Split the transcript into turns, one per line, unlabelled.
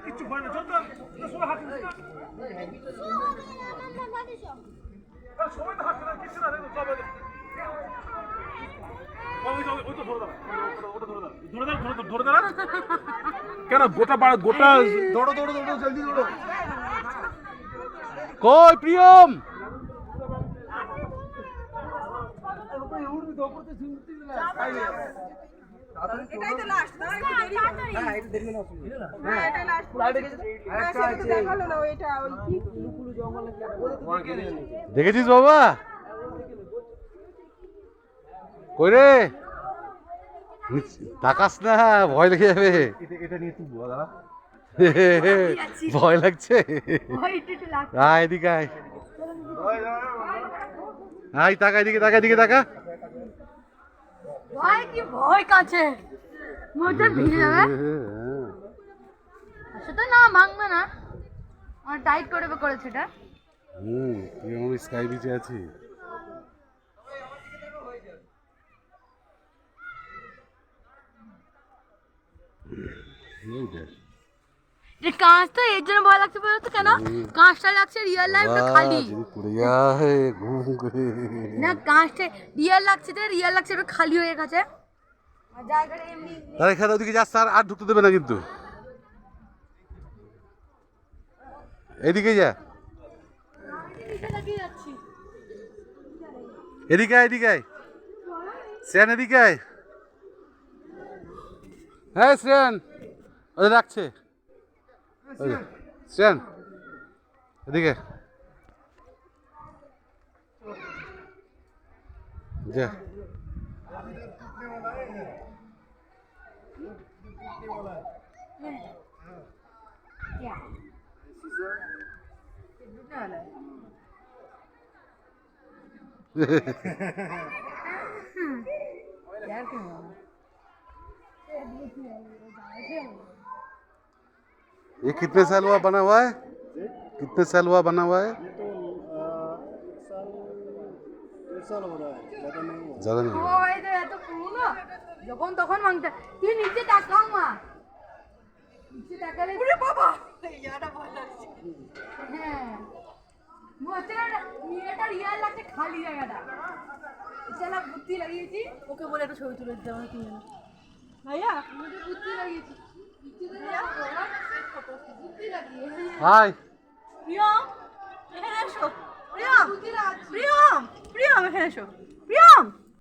কিচ্ছু হয় না, চল সবাই হাঁটছে সবাই তো হাঁটছে না, কিচ্ছু না, ধরে দাঁড়া কেন গোটা গোটা দৌড়ো দৌড়ো দৌড়ো জলদি দৌড়ো।
কই প্রিয়ম?
এটাই তো লাস্ট না, একটু দেরি হবে। হ্যাঁ একটু দেরি হলে অসুবিধা না। হ্যাঁ এটাই লাস্ট। লাইটে গেছে হ্যাঁ সেটা তো দেখালো না, ওইটা ওই কি কুলু জঙ্গল নাকি ওদের
দেখেছিস বাবা? কই রে? তাকাস না, ভয় লেগে যাবে।
এটা নিয়ে তুই দাঁড়া,
ভয় লাগছে। আয় এদিকে আয়, আয় তাকা এদিকে, তাকা এদিকে, তাকা।
ভাই কি ভয় কাছে, মোটা ভিজে যাবে। সেটা না ভাঙবে না, আমার টাইট করে করেছে এটা।
তুই আমার স্কাই বিচে আছি।
কাঁচ তো এর জন্য ভয় লাগছে বলতো কেন? কাঁচটা লাগছে রিয়েল লাইফ না খালি?
পড়ে যায় ঘুম করে।
না কাঁচটা রিয়েল লাগছে, যে রিয়েল লাগছে এটা খালি হয়ে গেছে। আর জায়গাটা এমনি
তাহলে এখানে ওদিকে যাস, আর ঢুকতে দেবে না কিন্তু। এদিকে যা, এদিকে আয়, এদিকে আয় শ্রেয়ান, এদিকে আয়। হ্যাঁ শ্রেয়ান, ওদের রাখছে শ্রেয়ান, এদিকে যা। ये कितने साल हुआ बना हुआ है? कितने साल हुआ बना हुआ है? ज्यादा नहीं हुआ।
ওই যে এত পুরনো, যখন তখন ভাঙতে। তুই নিচে তাকাও মা, নিচে তাকালে ওরে বাবা এইটা ভয় লাগছে। হ্যাঁ বলতে এটা রিয়েল লাগছে খালি জায়গাটা। এছাড়া বুদ্ধি লাগিয়েছি, ওকে বলে একটা ছবি তুলে দিতে হবে কিনে না ভাইয়া, আমি বুদ্ধি লাগিয়েছি। বুদ্ধি লাগিয়ে
हाय
প্রিয়ম এখানে এসো, প্রিয়ম প্রিয়ম প্রিয়ম এখানে এসো, প্রিয়ম